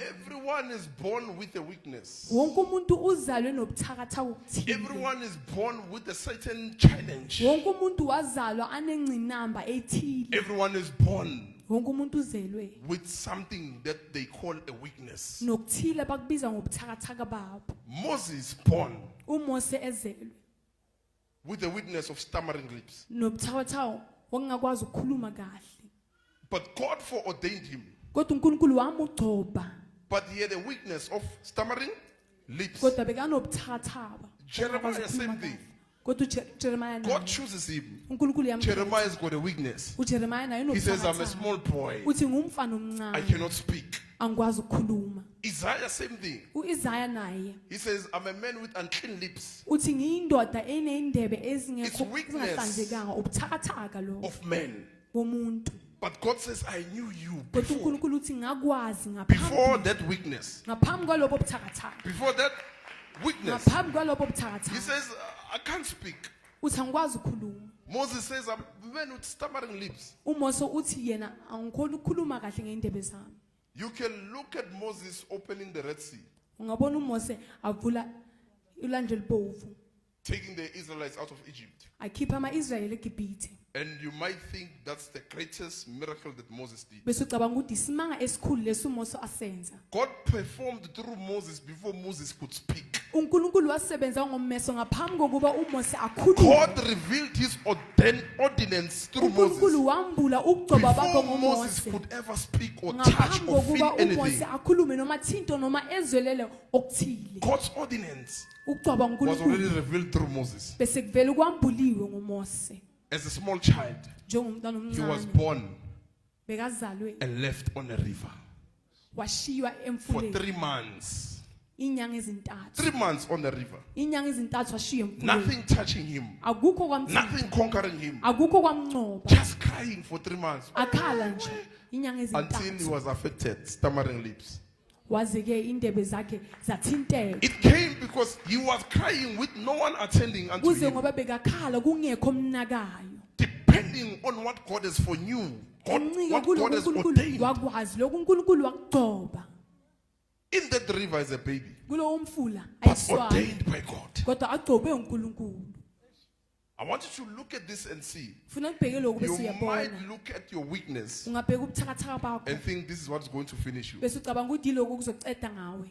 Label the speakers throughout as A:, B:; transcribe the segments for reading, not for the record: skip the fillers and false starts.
A: Everyone is born with a weakness.
B: Wonke umuntu uzalwe nobuthakathaka okuthile.
A: Everyone is born with a certain challenge.
B: Wonke umuntu wazalwa anengcinamba ethile.
A: Everyone is born
B: Wonke umuntu uzelwe
A: with something that they call a weakness.
B: nokuthile bakubiza ngobuthakathaka babo.
A: Moses born
B: uMose ezelwe
A: with the weakness of stammering lips.
B: nobuthakathaka wangakwazi ukukhuluma kahle.
A: But God foreordained him.
B: Kodwa uNkulunkulu wamugcoba.
A: But he had a weakness of stammering lips.
B: Kodwa bekanobuthakathaka.
A: Jeremiah, same thing.
B: Kodwa Jeremiah
A: God chooses him.
B: uNkulunkulu yamkhetha.
A: Jeremiah's got a weakness.
B: uJeremiah naye
A: He says, I'm a
B: unobuthakathaka.
A: small boy.
B: Uthi ngumfana
A: I
B: omncane
A: cannot speak.
B: angikwazi ukukhuluma.
A: Isaiah, same thing.
B: uIsaiah naye
A: He says, I'm a man with unclean lips
B: uthi ngiyindoda enendebe ezingekho
A: It's weakness
B: zingahlanzekanga ubuthakathaka lo
A: of men.
B: womuntu.
A: But God says, I knew you
B: Kodwa
A: before.
B: uNkulunkulu uthi ngakwazi
A: Before
B: ngaphambi
A: that weakness.
B: ngaphambi kwalobo buthakathaka.
A: Before that weakness.
B: Ngaphambi kwalobo
A: He
B: buthakathaka.
A: says, I can't speak.
B: Uthi angikwazi ukukhuluma.
A: Moses says, I'm a man with stammering lips.
B: uMose uthi yena angikhona ukukhuluma kahle ngeindebe zami.
A: You can look at Moses opening the Red Sea,
B: Ungabona uMose avula ulwandle olubovu
A: taking the Israelites out of Egypt.
B: akhipha ama-Israyeli eGibhithe.
A: And you might think that's the greatest miracle that Moses did.
B: Bese ucabanga ukuthi isimanga esikhulu lesi uMose asenza.
A: God performed through Moses before Moses could speak.
B: uNkulunkulu wasebenza ngomeso ngaphambi kokuba uMose akhulume.
A: God revealed his ordinance through Moses
B: uNkulunkulu wambula ukugcoba bakho
A: before Moses
B: ngoMose.
A: could ever speak or touch
B: Ngaphambi
A: or
B: kokuba
A: feel
B: uMose
A: anything.
B: akhulume noma thinto noma ezwelele okuthile.
A: God's ordinance
B: Ukugcoba
A: was already
B: uNkulunkulu
A: revealed through Moses.
B: bese kuvela kwambuliwe ngoMose.
A: As a small child,
B: Njengomntwana
A: he was
B: omncane
A: born
B: bekazalwe
A: and left on a river
B: washiywa
A: for
B: emfuleni
A: 3 months.
B: inyanga ezintathu.
A: 3 months on the river.
B: Inyanga ezintathu washiywa emfuleni.
A: Nothing touching him,
B: Akukho kwamthina.
A: nothing conquering him.
B: Akukho kwamncoba.
A: Just crying for 3 months
B: Akhala nje inyanga
A: until he
B: ezintathu.
A: was affected, stammering lips.
B: Waze ke indebe zakhe zathinteka.
A: It came because he was crying with no one attending unto
B: Kuze
A: him.
B: ngoba bekakhala kungekho omnakayo.
A: Depending on what God has for you,
B: Encike
A: what
B: kulo
A: God has
B: uNkulunkulu
A: ordained.
B: wakwazi lokhu uNkulunkulu wakugcoba.
A: In that river is a baby,
B: Kulo umfula
A: but
B: ayiswayo
A: ordained by God.
B: kodwa agcobe uNkulunkulu.
A: I want you to look at this and see.
B: Funa ubheke lokhu
A: You
B: bese
A: might
B: uyabona.
A: look at your weakness
B: Ungabheka ubuthakathaka bakho
A: and think this is what's going to finish you.
B: bese ucabanga ukuthi lokhu kuzoceda ngawe.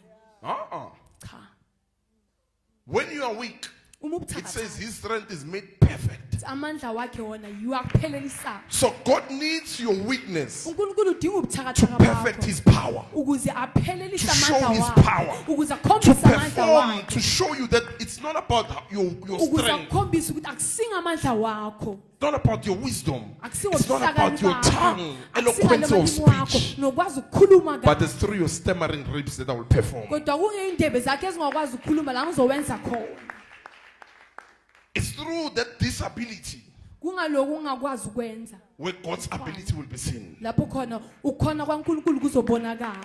B: Cha.
A: When you are weak,
B: Uma
A: it says
B: ubuthakathaka
A: his strength is made perfect.
B: amandla wakhe wona yiwakuphelelisayo.
A: So God needs your weakness
B: uNkulunkulu udinga
A: to
B: ubuthakathaka
A: perfect
B: bakho
A: his power,
B: ukuze aphelelise
A: To show
B: amandla
A: his
B: wakhe,
A: power.
B: ukuze
A: to
B: akhombise amandla
A: perform,
B: wakhe,
A: to show you that it's not about your
B: ukuze
A: strength,
B: akhombise ukuthi akusinga amandla wakho,
A: not about your wisdom,
B: akusinga
A: it's not about your
B: ubuhlakani
A: tongue,
B: bakho, akusinga
A: eloquence of
B: lamalimi wakho
A: speech,
B: nokwazi ukukhuluma
A: but
B: kahle.
A: it's through your stammering lips that I will perform.
B: Kodwa kungeindebe zakhe ezingakwazi ukukhuluma la ngizowenza khona.
A: It's through that disability
B: Kungalokhu ungakwazi ukwenza
A: where God's ability will be seen.
B: lapho khona ukhona kwaNkulunkulu kuzobonakala.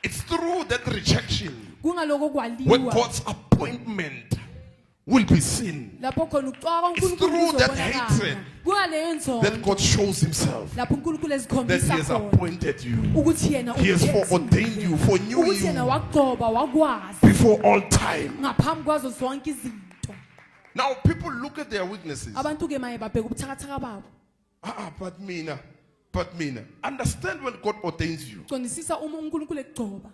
A: It's through that rejection
B: Kungalokho
A: where
B: kwaliwa
A: God's appointment will be seen.
B: lapho khona ucwa
A: It's
B: kwaNkulunkulu
A: through that
B: kuzobonakala.
A: hatred
B: Kungaleyo
A: that
B: nzondo
A: God shows himself
B: lapho uNkulunkulu
A: that he
B: ezikhombisa
A: has
B: khona
A: appointed you.
B: ukuthi yena
A: He has
B: ukhethile,
A: foreordained you, foreknew
B: ukuthi yena
A: you
B: wagcoba wakwazi
A: before all time.
B: ngaphambi kwazo zonke izinto.
A: Now people look at their weaknesses.
B: Abantu ke maye babheka ubuthakathaka babo.
A: But mina. Understand when God ordains you.
B: Qondisisa uma uNkulunkulu egcoba.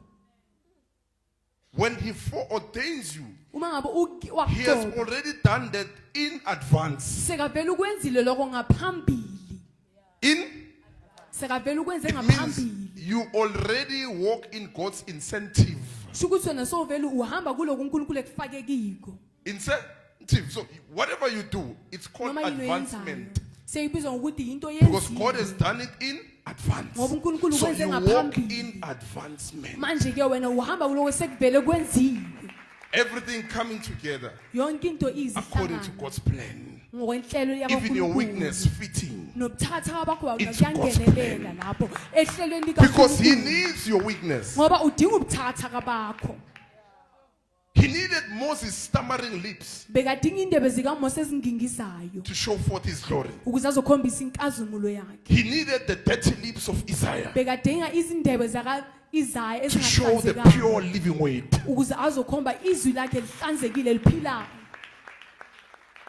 A: When he foreordains you,
B: Uma ngabe
A: he has
B: wagcoba
A: already done that in advance.
B: sekavela ukwenzile lokho ngaphambili. Sekavela ukwenze
A: It means
B: ngaphambili.
A: you already walk in God's incentive.
B: Shukuthi wena sovela uhamba kuloko uNkulunkulu ekufake kiko.
A: Incentive. So whatever you do, it's called
B: Noma yini oyenzayo.
A: advancement.
B: Seyibizwa ngokuthi into
A: Because God has
B: yenziwe.
A: done it in advance.
B: Ngoba uNkulunkulu
A: So
B: ukwenze
A: you walk
B: ngaphambili.
A: in advancement.
B: Manje ke wena uhamba kuloko sekuvele kwenziwe.
A: Everything coming together
B: Yonke into
A: according to
B: izihlangana
A: God's plan.
B: ngokwenhlelo
A: Even your
B: yakaNkulunkulu.
A: weakness fitting.
B: Nobuthakathaka bakho
A: Into God's
B: kuyangenelela lapho ehlelweni
A: Because he
B: likaNkulunkulu.
A: needs your weakness.
B: Ngoba udinga ubuthakathaka bakho.
A: He needed Moses' stammering lips
B: Bekadinga indebe zikaMose ezingingizayo
A: to show forth his glory.
B: ukuze azokhombisa inkazimulo yakhe.
A: He needed the dirty lips of Isaiah
B: Bekadinga izindebe izayo
A: to show the
B: ezingahlanzekanga
A: pure living weight.
B: ukuze azokhomba izwi lakhe lihlanzekile liphilayo.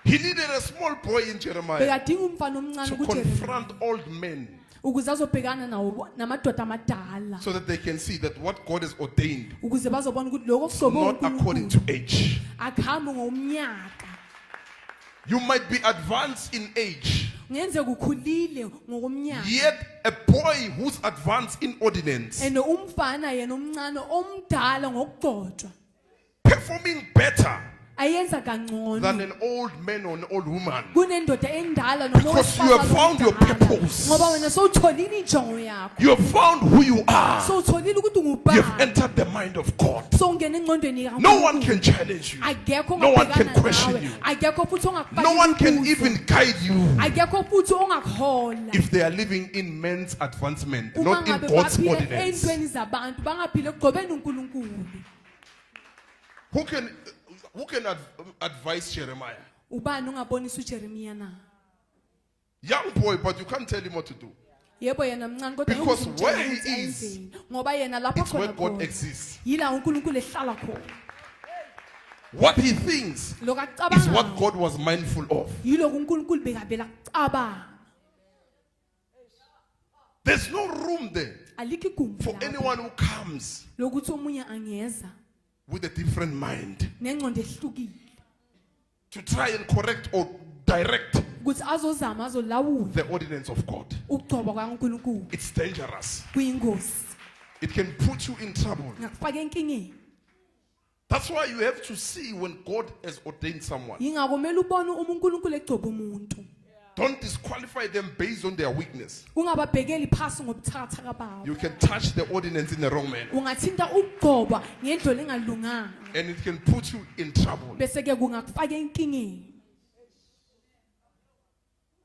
A: He needed a small boy in Jeremiah
B: Bekadinga umfana omncane
A: to
B: kuJeremiya
A: confront old men
B: ukuze azobhekana nawo namadoda amadala
A: so that they can see that what God has ordained
B: ukuze bazobona ukuthi lokho
A: is
B: kuhlobo
A: not according to age.
B: akuhambi ngomnyaka.
A: You might be advanced in age,
B: Ngenze kukhulile ngokomnyaka.
A: yet a boy who's advanced in ordinance,
B: And umfana yena omncane omdala ngokugcotshwa
A: performing better
B: ayenza
A: than
B: kangcono
A: an old man or an old woman.
B: kunendoda endala noma
A: Because you have found your purpose.
B: ngoba wena sowutholile injongo yakho,
A: You have found who you are.
B: sowutholile ukuthi
A: You have
B: ungubani,
A: entered the mind of God.
B: sowungena engqondweni
A: No one
B: kaNkulunkulu.
A: can challenge you.
B: Akekho
A: No one can
B: ongabhekana
A: question
B: nawe,
A: you.
B: akekho futhi ongakufaka
A: No one can
B: imibuzo.
A: even guide you
B: Akekho futhi ongakuhola
A: if they are living in men's advancement,
B: uma
A: not in
B: ngabe
A: God's
B: baphile
A: ordinance.
B: ey'ntweni zabantu bangaphile ekugcobeni uNkulunkulu.
A: Who can advise Jeremiah?
B: Ubani ongabonisa uJeremiya na?
A: Young boy, but you can't tell him what to do.
B: Yebo yena mncane kodwa
A: Because
B: ngeke
A: where
B: umtshele
A: he
B: ukuthi
A: is,
B: ayenzeni. Ngoba yena lapho
A: It's where
B: khona
A: God
B: khona
A: exists.
B: yila uNkulunkulu ehlala khona.
A: What he thinks
B: Lokho
A: is what
B: akucabangayo
A: God was mindful of.
B: yilokho uNkulunkulu bekavela kucabanga.
A: There's no room there
B: Alikho igumbi
A: for
B: lapho
A: anyone who comes
B: lokuthi omunye angeza
A: with a different mind
B: nengqondo ehlukile
A: to try and correct or direct
B: ukuthi azozama azolawula
A: the ordinance of God.
B: ukugcoba kwaNkulunkulu.
A: It's dangerous.
B: Kuyingozi,
A: It can put you in trouble.
B: ngakufaka enkingeni.
A: That's why you have to see when God has ordained someone.
B: Yingakho kumele ubone uma uNkulunkulu egcoba umuntu.
A: Don't disqualify them based on their weakness.
B: Ungababhekeli phasi ngobuthakathaka babo.
A: You can touch the ordinance in the wrong manner,
B: Ungathinta ukugcoba ngendlela engalunganga
A: and it can put you in trouble.
B: bese ke kungakufaka enkingeni.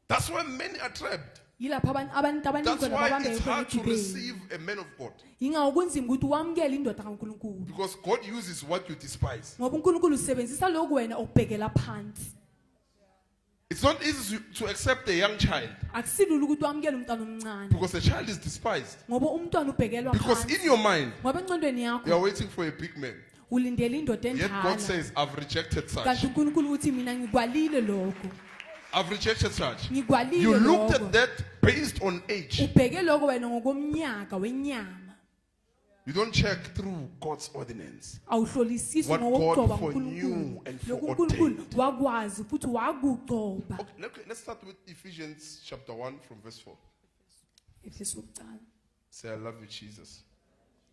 A: That's why many are trapped.
B: Yilapho abantu abaningi
A: That's
B: khona
A: why
B: babambe
A: it's
B: khona
A: hard to
B: igibeni.
A: receive a man of God,
B: Yingakho kunzima ukuthi wamukele indoda kaNkulunkulu.
A: because God uses what you despise.
B: Ngoba uNkulunkulu usebenzisa lokho wena okubhekela phansi.
A: It's not easy to accept a young child
B: Akusilula ukuthi wamukele umntwana omncane
A: because the child is despised.
B: ngoba umntwana ubhekelwa
A: Because in
B: phansi.
A: your mind,
B: Ngoba engqondweni
A: you are
B: yakho
A: waiting for a big man.
B: ulindele indoda
A: Yet God
B: endala.
A: says, I've rejected such.
B: Kanti uNkulunkulu uthi mina ngikwalile lokho.
A: I've rejected such.
B: Ngikwalile
A: You looked
B: lokho.
A: at that based on age.
B: Ubheke lokho wena ngokomnyaka wenyama.
A: You don't check through God's ordinance.
B: Awuhlolisisi
A: What
B: ngokugcoba
A: God foreknew
B: uNkulunkulu.
A: and
B: Lokho
A: foreordained.
B: uNkulunkulu wakwazi futhi wakugcoba.
A: Okay, let's start with Ephesians chapter 1 from verse 4.
B: Efesu ukuqala.
A: Say, I love you, Jesus.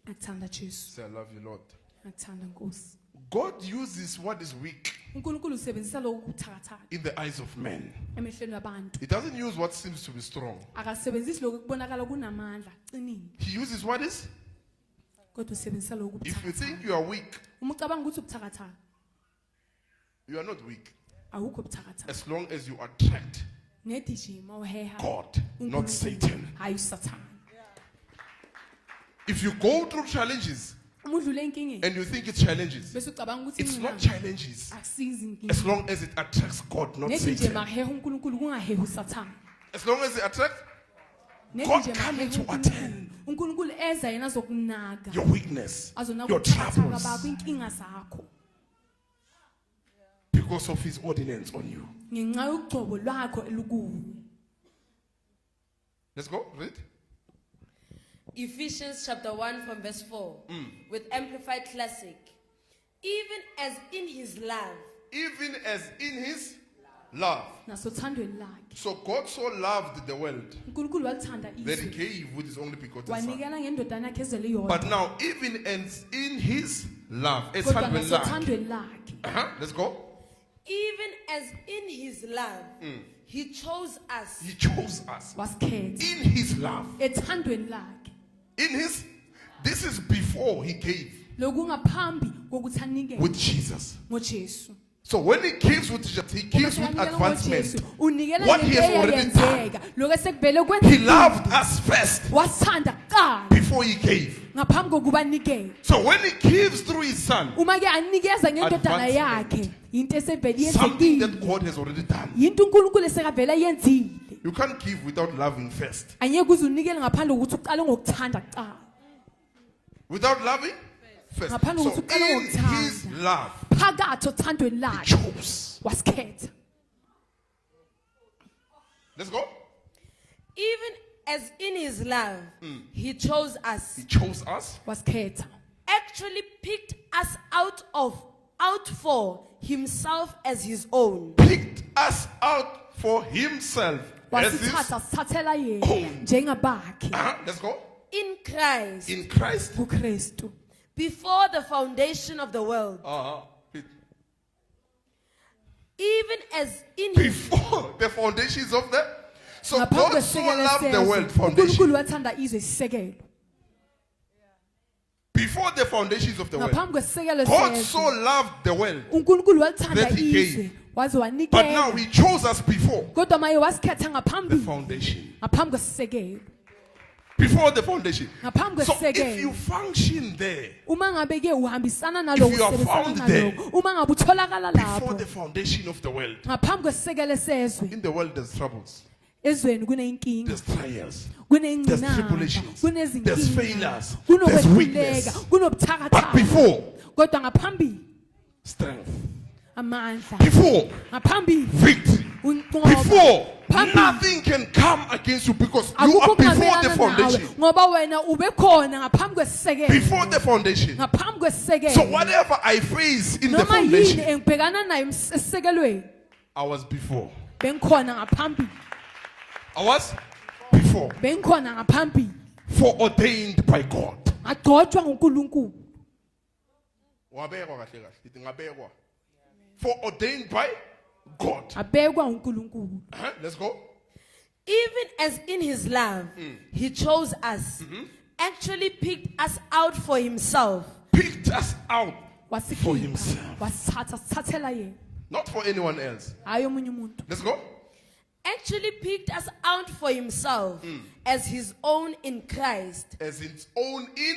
B: Ngakuthanda Jesu.
A: Say, I love you, Lord.
B: Ngakuthanda Nkosi.
A: God uses what is weak
B: uNkulunkulu usebenzisa lokho kubuthakathaka
A: in the eyes of men.
B: emehlweni wabantu.
A: He doesn't use what seems to be strong.
B: Akasebenzisi lokho kubonakala kunamandla, qinile.
A: He uses what is.
B: Kodwa usebenzisa lokho
A: If you
B: kubuthakathaka.
A: think you are weak,
B: Uma ucabanga ukuthi ubuthakathaka,
A: you are not weak.
B: awukho buthakathaka.
A: As long as you attract
B: Nedijima uheha
A: God, not
B: uNkulunkulu,
A: Satan.
B: hayi uSathane.
A: If you go through challenges
B: Uma udlule enkingeni
A: and you think it's challenges,
B: bese ucabanga ukuthi
A: it's not
B: ingqinamba
A: challenges.
B: akusizi
A: As
B: inkinga.
A: long as it attracts God, not
B: Nedijima
A: Satan.
B: heha uNkulunkulu kungaheha uSathane.
A: As long as it attracts
B: Nedijima
A: coming
B: heha
A: to
B: uNkulunkulu.
A: attend
B: uNkulunkulu eza yena azokunaka.
A: your weakness,
B: Azonaka
A: your
B: ubuthakathaka
A: troubles,
B: bakho, inkinga zakho.
A: because of His ordinance on you.
B: Ngenxa yogcobo lwakho elukuwe.
A: Let's go, read.
C: Ephesians chapter 1 from verse 4 with Amplified Classic. Even as in his love,
A: Even as in His love.
B: Nasothandweni lakhe.
A: So God so loved the world
B: uNkulunkulu walithanda
A: that He
B: izwe.
A: gave with His only begotten Son.
B: Wanikela ngendodana yakhe ezele yodwa.
A: But now, even as in His love, it's
B: Kodwa
A: husband love.
B: nasothandweni lakhe.
A: Let's go.
C: even as in his love, he chose us.
A: He chose us
B: Wasikhetha.
A: in His love.
B: Ethandweni lakhe.
A: In His, this is before He gave
B: Lokungaphambi kokuthi anikele
A: with Jesus.
B: ngoJesu.
A: So when He gives with Jesus, He gives with
B: Uma
A: advancement.
B: ngoJesu, unikela
A: What He has
B: ngento
A: already
B: eyenzeka. Lokho esekuvele
A: He
B: kwenzekile.
A: loved us first
B: Wasithanda kuqala
A: before He gave.
B: ngaphambi kokuba anikele.
A: So when He gives through His Son,
B: Uma ke anikeza ngendodana
A: Advancement.
B: yakhe, into esevele
A: something that
B: yenzekile.
A: God has already done.
B: Yinto uNkulunkulu esekavela yenzile.
A: You can't give without loving first.
B: Anyeke uze unikele ngaphandle kokuthi uqale ngokuthanda kuqala.
A: Without loving first.
B: Ngaphandle
A: So
B: kokuthi uqale
A: in
B: ngokuthanda.
A: his love,
B: phakathi othandweni
A: he
B: lakhe
A: chose.
B: wasikhetha.
A: Let's go.
C: Even as in his love, he chose us,
A: He chose us.
B: wasikhetha
C: actually picked us out for himself as his own.
A: Picked us out for himself. As his,
B: wasithatha sithathela
A: own.
B: yena njengabakhe
A: Let's go.
C: In Christ,
A: In Christ.
B: kuKristu
C: before the foundation of the world, even as in his
A: Before the foundations of the. So
B: ngaphambi
A: God so
B: kwesekelo
A: loved the world
B: sezwe
A: foundation.
B: uNkulunkulu wathanda izwe isisekelo
A: Before the foundations of the world.
B: ngaphambi kwesekelo
A: God so
B: sezwe
A: loved the world.
B: uNkulunkulu walithanda
A: that he
B: izwe
A: gave.
B: waze
A: But now
B: wanikela
A: he chose us before
B: kodwa maye wasikhetha
A: the
B: ngaphambi
A: foundation.
B: ngaphambi kwesisekelo
A: Before the foundation.
B: ngaphambi
A: So if
B: kwesisekelo
A: you function there
B: uma ngabe ke uhambisana naloko
A: If you are
B: usebenzisana
A: found there,
B: naloko uma ngabe utholakala
A: before
B: lapho
A: the foundation of the world.
B: ngaphambi kwesisekelo sezwe
A: In the world there's troubles.
B: ezweni kuneyinkinga
A: There's trials. There's
B: kuneyingqinamba
A: tribulations. There's
B: kunezinkinga
A: failures. There's
B: kunokwehluleka
A: weakness. But
B: kunobuthakathaka
A: before,
B: kodwa ngaphambi
A: strength.
B: amandla
A: Before,
B: ngaphambi
A: victory.
B: unqoba
A: Before,
B: Phambi.
A: nothing can come against you because you
B: akukho
A: are before the
B: okungabelana nawe
A: foundation.
B: ngoba wena ube khona ngaphambi kwesisekelo
A: Before the foundation.
B: ngaphambi kwesisekelo
A: So whatever I face in the
B: noma yini
A: foundation,
B: engibhekana nayo esisekelweni
A: I was before.
B: bengikhona ngaphambi
A: I was before.
B: bengikhona ngaphambi
A: Foreordained by God.
B: ngagcotshwa nguNkulunkulu
A: Wabekwa kahle kahle. Ithi ngabekwa. Foreordained by God.
B: abekwa nguNkulunkulu
A: Let's go.
C: even as in his love, he chose us, actually picked us out for himself.
A: Picked us out for
B: wasikhipha
A: himself.
B: wasithatha sithathela yena
A: Not for anyone else.
B: hayi omunye umuntu
A: Let's go.
C: Actually picked us out for himself as his own in Christ,
A: As its own in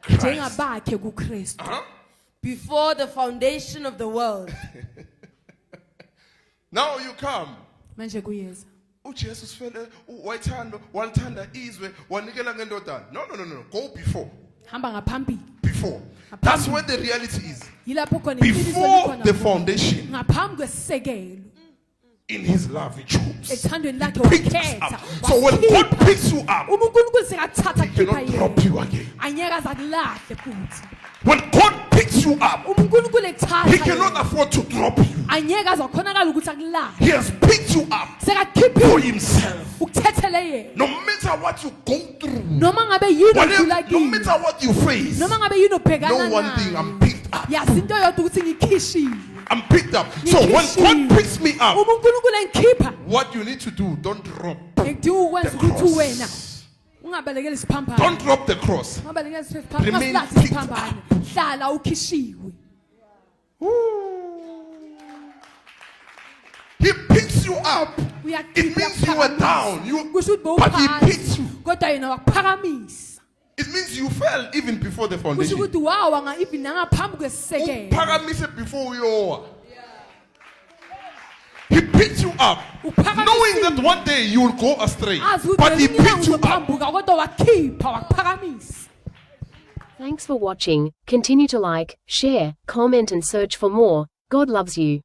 A: Christ.
B: njengabakhe kuKristu
C: before the foundation of the world.
A: Now you come.
B: manje kuyeza
A: uJesu sifele wayithanda walithanda izwe wanikela ngendodana. No. Go before.
B: hamba ngaphambi
A: Before. That's where the reality is.
B: yilapho khona iqiniso
A: Before
B: likhona
A: the
B: khona.
A: foundation.
B: ngaphambi kwesisekelo
A: In his love he chose.
B: ethandweni lakhe
A: Picked us
B: wakhetha
A: up. So when God picks you up,
B: uma uNkulunkulu sekathatha
A: he
B: khipha
A: cannot drop
B: yena
A: you again.
B: anyeke azakulahle futhi
A: When God picks you up,
B: uma uNkulunkulu
A: he
B: ekuthatha
A: cannot
B: yena,
A: afford to drop you.
B: anyeke azokhonakala ukuthi akulahle
A: He has picked you up for
B: sekakhipha
A: himself.
B: ukuthethele yena
A: No matter what you go through,
B: noma ngabe yini
A: whatever,
B: odlula
A: no
B: kini
A: matter what you face,
B: noma ngabe yini obhekana
A: know one thing,
B: nayo
A: I'm picked up.
B: yazi into yodwa ukuthi ngikhishiwe
A: I'm picked up. So when God picks me up,
B: uma uNkulunkulu engikhipha
A: what you need to do, don't drop.
B: ngidinga ukwenza
A: The
B: ukuthi
A: cross.
B: wena ungabalekeli isiphambano
A: Don't drop the cross.
B: ungabalekeli isiphambano
A: Remain
B: ungasilahli
A: picked
B: isiphambano hlala ukhishiwe
A: He picks you up. It means you were down.
B: kusho ukuthi
A: But he
B: bowuphansi
A: picked you.
B: kodwa yena wakuphakamisa
A: It means you fell even before the
B: kusho
A: foundation.
B: ukuthi wawa even nangaphambi kwesisekelo
A: Upakamise before you are. He picked you up,
B: Upakamise.
A: knowing that one day you will go astray.
B: azi ukuthi
A: But he
B: ngelinye ilanga
A: picked you up.
B: uzophambuka kodwa wakhipha wakuphakamisa.
D: Thanks for watching. Continue to like, share, comment and search for more. God loves you.